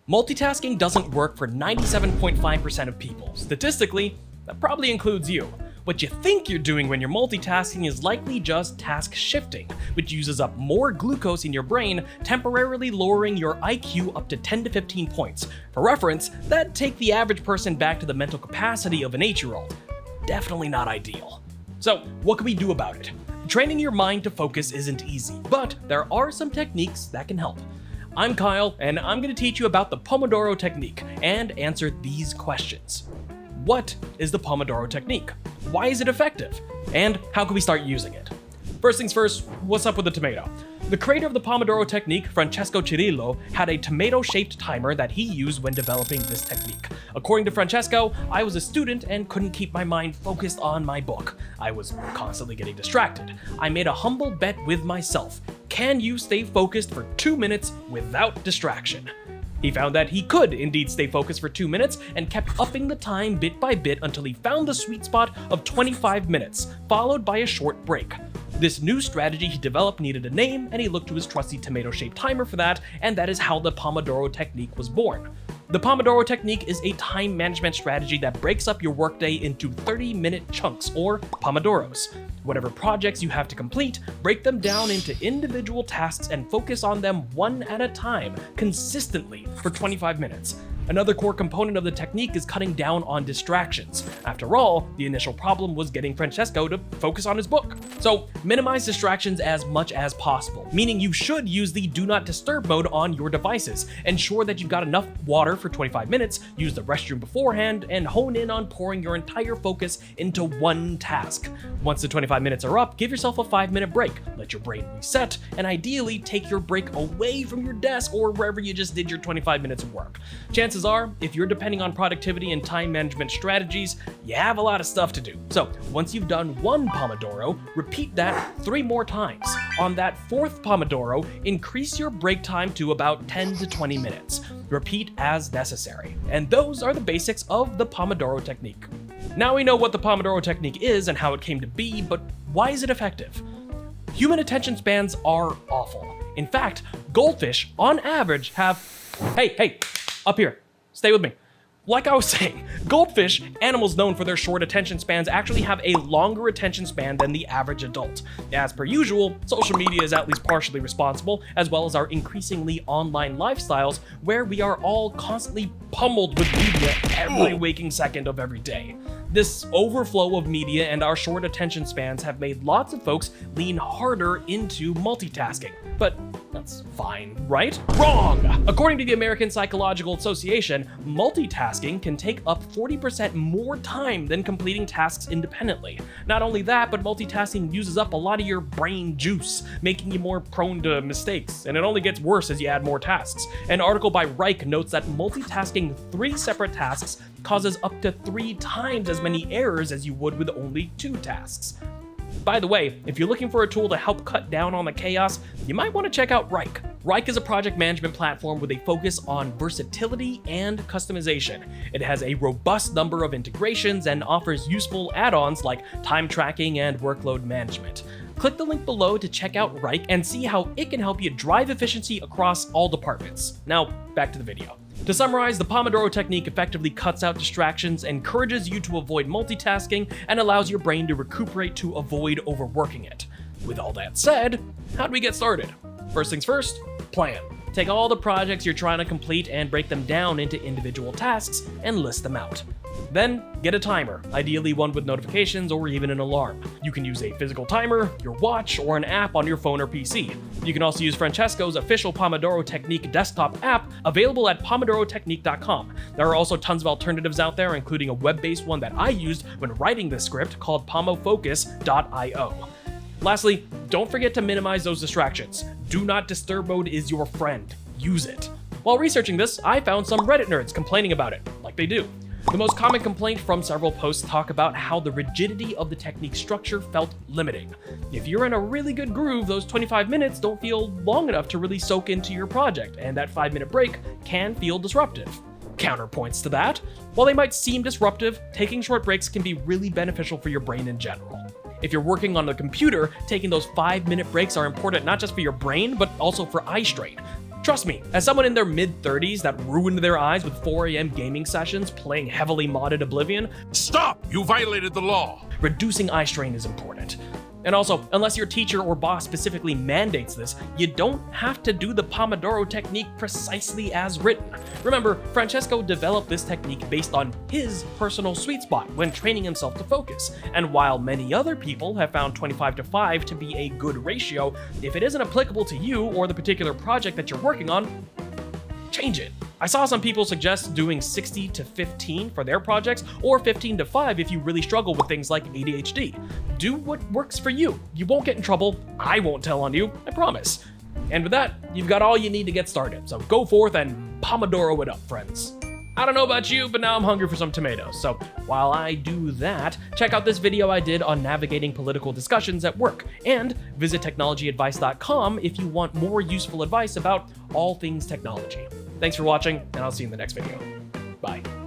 Multitasking doesn't work for 97.5% of people. Statistically, that probably includes you. What you think you're doing when you're multitasking is likely just task shifting, which uses up more glucose in your brain, temporarily lowering your IQ up to 10 to 15 points. For reference, that'd take the average person back to the mental capacity of an 8-year-old. Definitely not ideal. So, what can we do about it? Training your mind to focus isn't easy, but there are some techniques that can help. I'm Kyle, and I'm going to teach you about the Pomodoro technique and answer these questions. What is the Pomodoro technique? Why is it effective? And how can we start using it? First things first, what's up with the tomato? The creator of the Pomodoro technique, Francesco Cirillo, had a tomato-shaped timer that he used when developing this technique. According to Francesco, I was a student and couldn't keep my mind focused on my book. I was constantly getting distracted. I made a humble bet with myself. Can you stay focused for 2 minutes without distraction? He found that he could indeed stay focused for 2 minutes and kept upping the time bit by bit until he found the sweet spot of 25 minutes, followed by a short break. This new strategy he developed needed a name, and he looked to his trusty tomato-shaped timer for that, and that is how the Pomodoro technique was born. The Pomodoro technique is a time management strategy that breaks up your workday into 30-minute chunks, or Pomodoros. Whatever projects you have to complete, break them down into individual tasks and focus on them one at a time, consistently, for 25 minutes. Another core component of the technique is cutting down on distractions. After all, the initial problem was getting Francesco to focus on his book. So, minimize distractions as much as possible, meaning you should use the Do Not Disturb mode on your devices. Ensure that you've got enough water for 25 minutes, use the restroom beforehand, and hone in on pouring your entire focus into one task. Once the 25 minutes are up, give yourself a 5-minute break. Let your brain reset, and ideally take your break away from your desk or wherever you just did your 25 minutes of work. Chances are, if you're depending on productivity and time management strategies, you have a lot of stuff to do. So, once you've done one Pomodoro, repeat that 3 more times. On that 4th Pomodoro, increase your break time to about 10 to 20 minutes. Repeat as necessary. And those are the basics of the Pomodoro technique. Now we know what the Pomodoro technique is and how it came to be, but why is it effective? Human attention spans are awful. In fact, goldfish, on average, have... Hey, up here. Stay with me. Like I was saying, goldfish, animals known for their short attention spans, actually have a longer attention span than the average adult. As per usual, social media is at least partially responsible, as well as our increasingly online lifestyles, where we are all constantly pummeled with media every waking second of every day. This overflow of media and our short attention spans have made lots of folks lean harder into multitasking. But that's fine, right? Wrong! According to the American Psychological Association, multitasking can take up 40% more time than completing tasks independently. Not only that, but multitasking uses up a lot of your brain juice, making you more prone to mistakes, and it only gets worse as you add more tasks. An article by Reich notes that multitasking 3 separate tasks causes up to 3 times as many errors as you would with only 2 tasks. By the way, if you're looking for a tool to help cut down on the chaos, you might want to check out Reich. Reich is a project management platform with a focus on versatility and customization. It has a robust number of integrations and offers useful add-ons like time tracking and workload management. Click the link below to check out Reich and see how it can help you drive efficiency across all departments. Now, back to the video. To summarize, the Pomodoro technique effectively cuts out distractions, encourages you to avoid multitasking, and allows your brain to recuperate to avoid overworking it. With all that said, how do we get started? First things first, plan. Take all the projects you're trying to complete and break them down into individual tasks and list them out. Then, get a timer, ideally one with notifications or even an alarm. You can use a physical timer, your watch, or an app on your phone or PC. You can also use Francesco's official Pomodoro Technique desktop app, available at pomodorotechnique.com. There are also tons of alternatives out there, including a web-based one that I used when writing this script called pomofocus.io. Lastly, don't forget to minimize those distractions. Do Not Disturb mode is your friend. Use it. While researching this, I found some Reddit nerds complaining about it, like they do. The most common complaint from several posts talk about how the rigidity of the technique structure felt limiting. If you're in a really good groove, those 25 minutes don't feel long enough to really soak into your project, and that 5-minute break can feel disruptive. Counterpoints to that, while they might seem disruptive, taking short breaks can be really beneficial for your brain in general. If you're working on the computer, taking those 5-minute breaks are important not just for your brain, but also for eye strain. Trust me, as someone in their mid-30s that ruined their eyes with 4 a.m. gaming sessions playing heavily modded Oblivion, Stop! You violated the law! reducing eye strain is important. And also, unless your teacher or boss specifically mandates this, you don't have to do the Pomodoro technique precisely as written. Remember, Francesco developed this technique based on his personal sweet spot when training himself to focus. And while many other people have found 25:5 to be a good ratio, if it isn't applicable to you or the particular project that you're working on, change it. I saw some people suggest doing 60:15 for their projects, or 15:5 if you really struggle with things like ADHD. Do what works for you. You won't get in trouble. I won't tell on you, I promise. And with that, you've got all you need to get started. So go forth and Pomodoro it up, friends. I don't know about you, but now I'm hungry for some tomatoes. So while I do that, check out this video I did on navigating political discussions at work, and visit TechnologyAdvice.com if you want more useful advice about all things technology. Thanks for watching, and I'll see you in the next video. Bye.